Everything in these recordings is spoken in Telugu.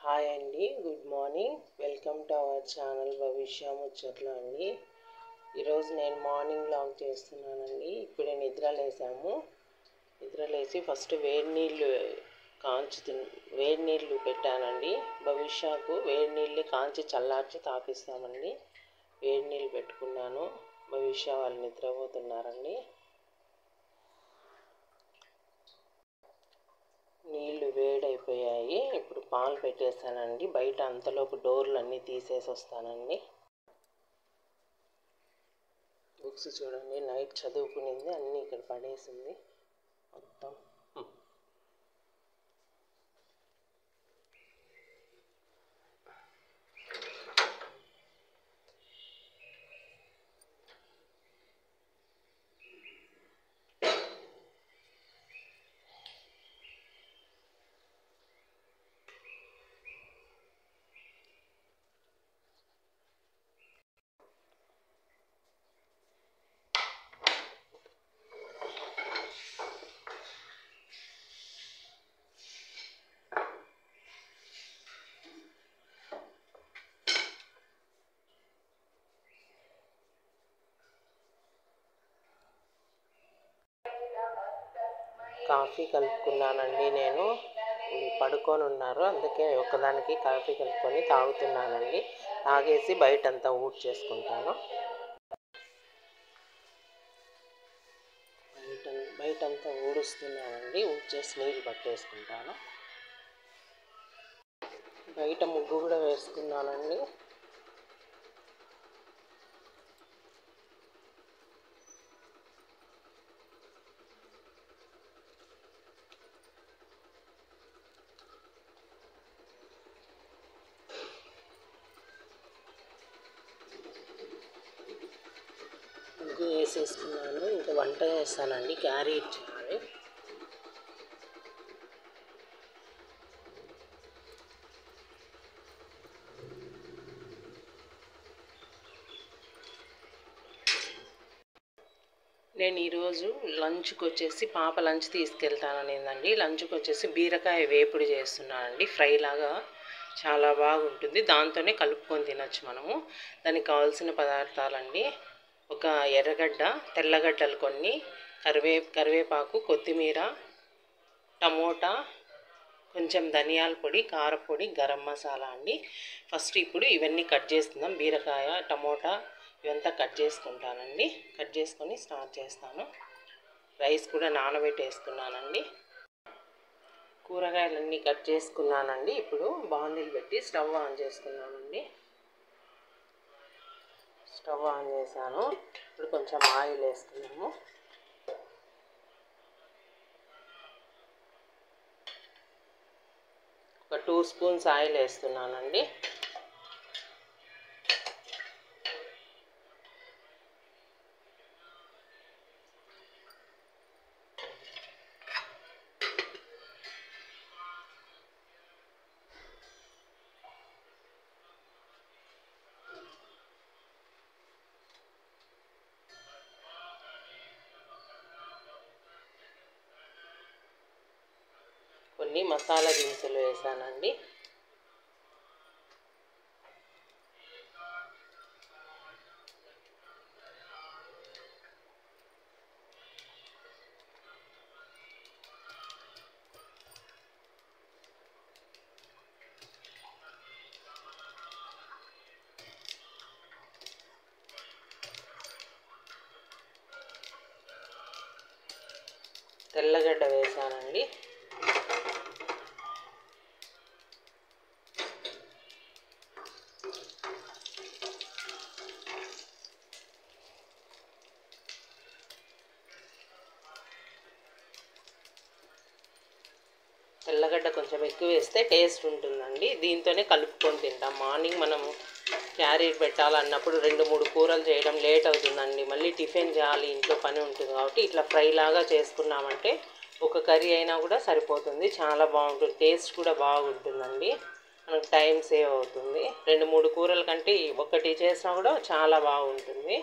హాయ్ అండి, good morning. Welcome to our channel భవిష్య ముచ్చట్లు అండి. ఈరోజు నేను మార్నింగ్ వ్లాగ్ చేస్తున్నానండి. ఇప్పుడే నిద్రలేసి ఫస్ట్ వేడి నీళ్ళు పెట్టానండి. భవిష్యకు వేడి నీళ్ళు కాంచి చల్లార్చి తాపిస్తామండి. వేడి నీళ్ళు పెట్టుకున్నాను. భవిష్య వాళ్ళు నిద్రపోతున్నారండి. నీళ్ళు వేడైపోయాయి. ఇప్పుడు పాలు పెట్టేస్తానండి. బయట అంతలోపు డోర్లు అన్నీ తీసేసి వస్తానండి. బుక్స్ చూడండి, నైట్ చదువుకునేది అన్నీ ఇక్కడ పడేసింది మొత్తం. కాఫీ కలుపుకున్నానండి. నేను పడుకొని ఉన్నారు, అందుకే ఒక్కదానికి కాఫీ కలుపుకొని తాగుతున్నానండి. తాగేసి బయటంతా ఊడ్చేసుకుంటాను. బయటంతా ఊడుస్తున్నానండి. ఊడ్చేసి నీళ్ళు పట్టేసుకుంటాను. బయట ముగ్గు కూడా వేసుకున్నానండి. ముగ్గు వేసేసుకున్నాను. ఇంకా వంట చేస్తానండి. క్యారీ ఇచ్చాను. నేను ఈరోజు లంచ్కి వచ్చేసి పాప లంచ్ తీసుకెళ్తాననేదండి. లంచ్కి వచ్చేసి బీరకాయ వేపుడు చేస్తున్నానండి. ఫ్రై లాగా చాలా బాగుంటుంది. దాంతోనే కలుపుకొని తినచ్చు మనము. దానికి కావాల్సిన పదార్థాలండి: ఒక ఎర్రగడ్డ, తెల్లగడ్డలు కొన్ని, కరివేపాకు, కొత్తిమీర, టమోటా, కొంచెం ధనియాల పొడి, కారపొడి, గరం మసాలా అండి. ఫస్ట్ ఇప్పుడు ఇవన్నీ కట్ చేస్తున్నాం. బీరకాయ, టమోటా ఇవంతా కట్ చేసుకుంటానండి. కట్ చేసుకొని స్టార్ట్ చేస్తాను. రైస్ కూడా నానబెట్టేసుకున్నానండి. కూరగాయలన్నీ కట్ చేసుకున్నానండి. ఇప్పుడు బాండిల్ పెట్టి స్టవ్ ఆన్ చేసుకున్నానండి. స్టవ్ ఆన్ చేశాను. ఇప్పుడు కొంచెం ఆయిల్ వేసుకున్నాము. ఒక 2 స్పూన్స్ ఆయిల్ వేస్తున్నానండి. కొన్ని మసాలా దినుసులు వేసానండి. తెల్లగడ్డ వేసానండి. తెల్లగడ్డ కొంచెం ఎక్కువ వేస్తే టేస్ట్ ఉంటుందండి. దీంతోనే కలుపుకొని తింటాం. మార్నింగ్ మనము క్యారీ పెట్టాలన్నప్పుడు 2-3 కూరలు చేయడం లేట్ అవుతుందండి. మళ్ళీ టిఫిన్ చేయాలి, ఇంట్లో పని ఉంటుంది. కాబట్టి ఇట్లా ఫ్రై లాగా చేసుకున్నామంటే ఒక కర్రీ అయినా కూడా సరిపోతుంది. చాలా బాగుంటుంది. టేస్ట్ కూడా బాగుంటుందండి. మనకు టైం సేవ్ అవుతుంది. 2-3 కూరల కంటే ఒకటి చేసినా కూడా చాలా బాగుంటుంది.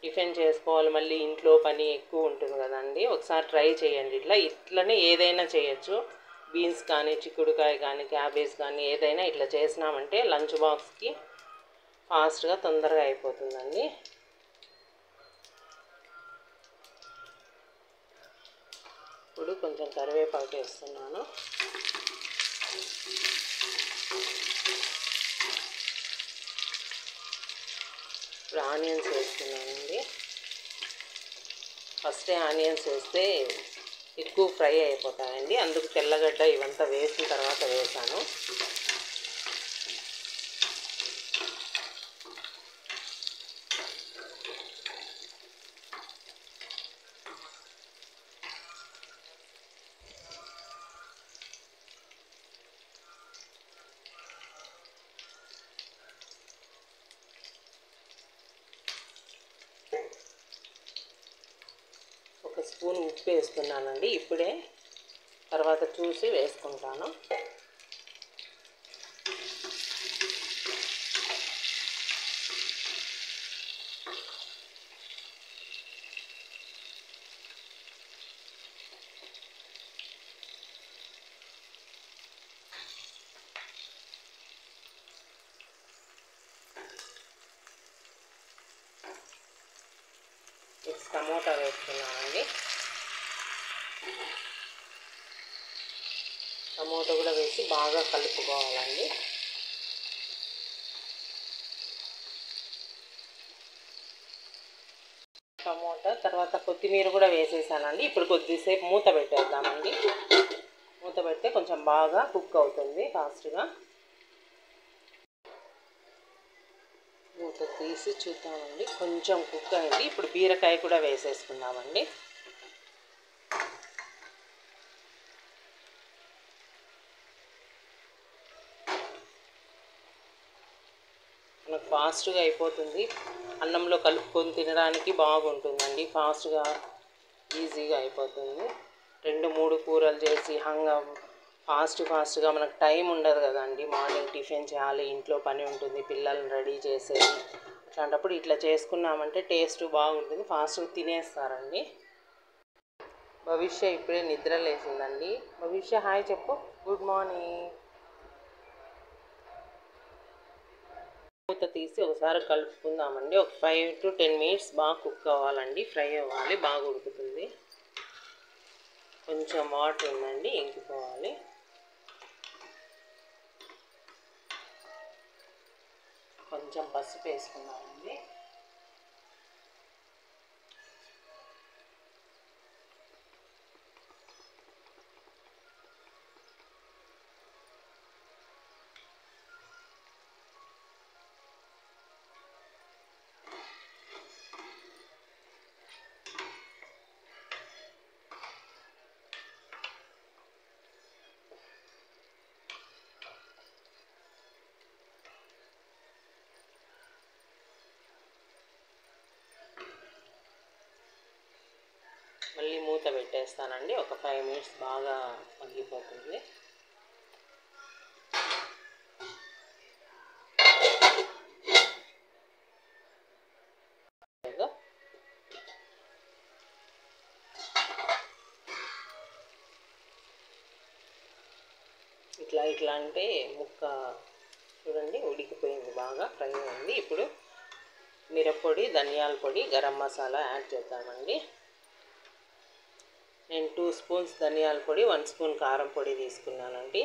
టిఫిన్ చేసుకోవాలి, మళ్ళీ ఇంట్లో పని ఎక్కువ ఉంటుంది కదండి. ఒకసారి ట్రై చేయండి. ఇట్లనే ఏదైనా చేయొచ్చు. బీన్స్ కానీ, చిక్కుడుకాయ కానీ, క్యాబేజ్ కానీ ఏదైనా ఇట్లా చేసినామంటే లంచ్ బాక్స్కి ఫాస్ట్గా తొందరగా అయిపోతుందండి. ఇప్పుడు కొంచెం కరివేపాకు వేస్తున్నాను. ఇప్పుడు ఆనియన్స్ వేస్తున్నానండి. ఫస్టే ఆనియన్స్ వేస్తే ఎక్కువ ఫ్రై అయిపోతాయండి, అందుకు తెల్లగడ్డ ఇవంతా వేసిన తర్వాత వేసాను. ఒక స్పూన్ ఉప్పు వేస్తున్నానండి ఇప్పుడే, తర్వాత చూసి వేసుకుంటాను. టమోటా వేస్తున్నానండి. టమోటా కూడా వేసి బాగా కలుపుకోవాలండి. టమోటా తర్వాత కొత్తిమీర కూడా వేసేసానండి. ఇప్పుడు కొద్దిసేపు మూత పెట్టేద్దామండి. మూత పెడితే కొంచెం బాగా కుక్ అవుతుంది ఫాస్ట్గా. మూత తీసి చూద్దామండి, కొంచెం కుక్ అయింది. ఇప్పుడు బీరకాయ కూడా వేసేసుకుందామండి. మనకు ఫాస్ట్గా అయిపోతుంది, అన్నంలో కలుపుకొని తినడానికి బాగుంటుందండి. ఈజీగా అయిపోతుంది. 2-3 కూరలు చేసి ఫాస్ట్గా మనకు టైం ఉండదు కదండి. మార్నింగ్ టిఫిన్ చేయాలి, ఇంట్లో పని ఉంటుంది, పిల్లల్ని రెడీ చేసేది. అట్లాంటప్పుడు ఇట్లా చేసుకున్నామంటే టేస్ట్ బాగుంటుంది, ఫాస్ట్గా తినేస్తారండి. భవిష్య ఇప్పుడే నిద్ర లేచిందండి. భవిష్య హాయ్ చెప్పు, గుడ్ మార్నింగ్. మూత తీసి ఒకసారి కలుపుకుందామండి. ఒక 5 to 10 minutes బాగా కుక్ అవ్వాలండి, ఫ్రై అవ్వాలి, బాగా ఉడుకుతుంది. కొంచెం వాటర్ ఉందండి, ఇంకిపోవాలి. కొంచెం పసుపు వేసుకున్నామండి. మళ్ళీ మూత పెట్టేస్తానండి. ఒక 5 minutes బాగా మగ్గిపోతుంది. ఇట్లా అంటే ముక్క చూడండి ఉడికిపోయింది, బాగా ఫ్రై అయింది. ఇప్పుడు మిరప్పొడి, ధనియాల పొడి, గరం మసాలా యాడ్ చేద్దామండి. నేను 2 స్పూన్స్ ధనియాల పొడి, 1 స్పూన్ కారం పొడి తీసుకున్నానండి.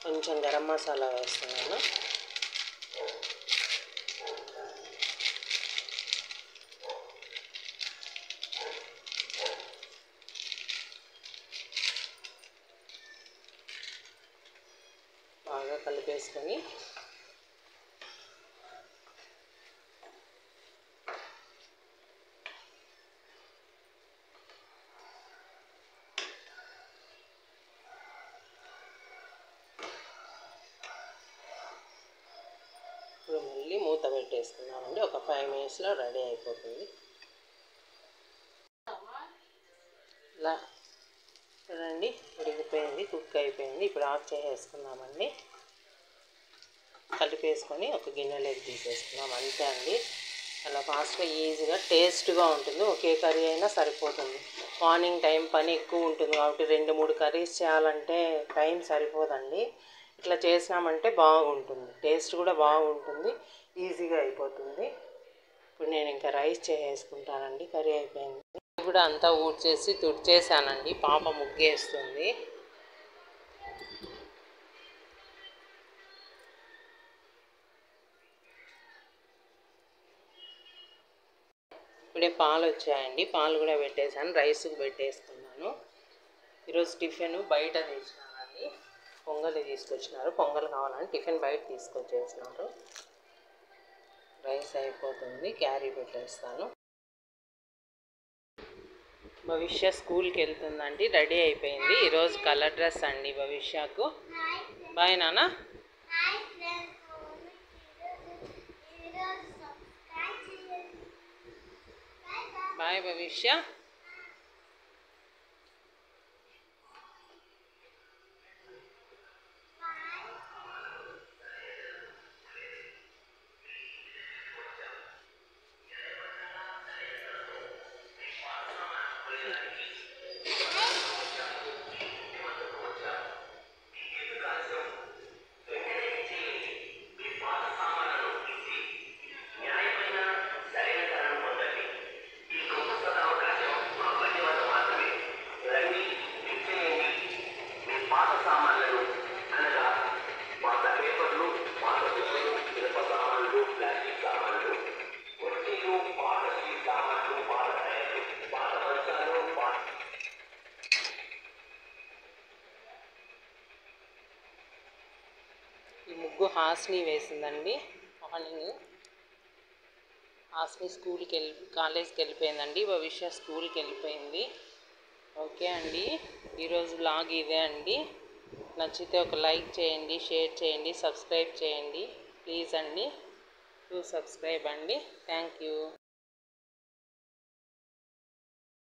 కొంచెం గరం మసాలా వేస్తున్నాను. బాగా కలిపేసుకొని ఇప్పుడు మళ్ళీ మూత పెట్టేసుకున్నామండి. ఒక 5 minutesలో రెడీ అయిపోతుంది. ఇలా చూడండి ఉడికిపోయింది, కుక్ అయిపోయింది. ఇప్పుడు ఆఫ్ చేసేసుకున్నామండి. కలిపేసుకొని ఒక గిన్నెలోకి తీసేసుకున్నాం, అంతే అండి. చాలా ఫాస్ట్గా ఈజీగా టేస్ట్గా ఉంటుంది. ఒకే కర్రీ అయినా సరిపోతుంది. మార్నింగ్ టైం పని ఎక్కువ ఉంటుంది కాబట్టి 2-3 కర్రీస్ చేయాలంటే టైం సరిపోదండి. ఇట్లా చేసినామంటే బాగుంటుంది, టేస్ట్ కూడా బాగుంటుంది, ఈజీగా అయిపోతుంది. ఇప్పుడు నేను ఇంకా రైస్ చేసుకుంటానండి. కర్రీ అయిపోయింది. కూడా అంతా ఊడ్చేసి తుడిచేసానండి. పాప ముగ్గేస్తుంది. ఇప్పుడే పాలు వచ్చాయండి, పాలు కూడా పెట్టేశాను, రైస్కి పెట్టేసుకున్నాను. ఈరోజు టిఫిన్ బయట తెచ్చినానండి. పొంగల్ తీసుకొచ్చినారు, పొంగల్ కావాలని టిఫిన్ బయట తీసుకొచ్చేసినారు. రైస్ అయిపోతుంది, క్యారీ పెట్టేస్తాను. భవిష్య స్కూల్కి వెళ్తుందండి, రెడీ అయిపోయింది. ఈరోజు కలర్ డ్రెస్ అండి భవిష్యకు. బాయ్ నాన్న. బాయ్ భవిష్య. ఈ ముగ్గు హాస్ని వేసిందండి. మార్నింగ్ హాస్ని కాలేజ్కి వెళ్ళిపోయిందండి. భవిష్య స్కూల్కి వెళ్ళిపోయింది. ఓకే అండి, ఈరోజు వ్లాగ్ ఇదే అండి. నచ్చితే ఒక లైక్ చేయండి, షేర్ చేయండి, సబ్స్క్రైబ్ చేయండి ప్లీజ్ అండి. సబ్స్క్రైబ్ అండి. Thank you.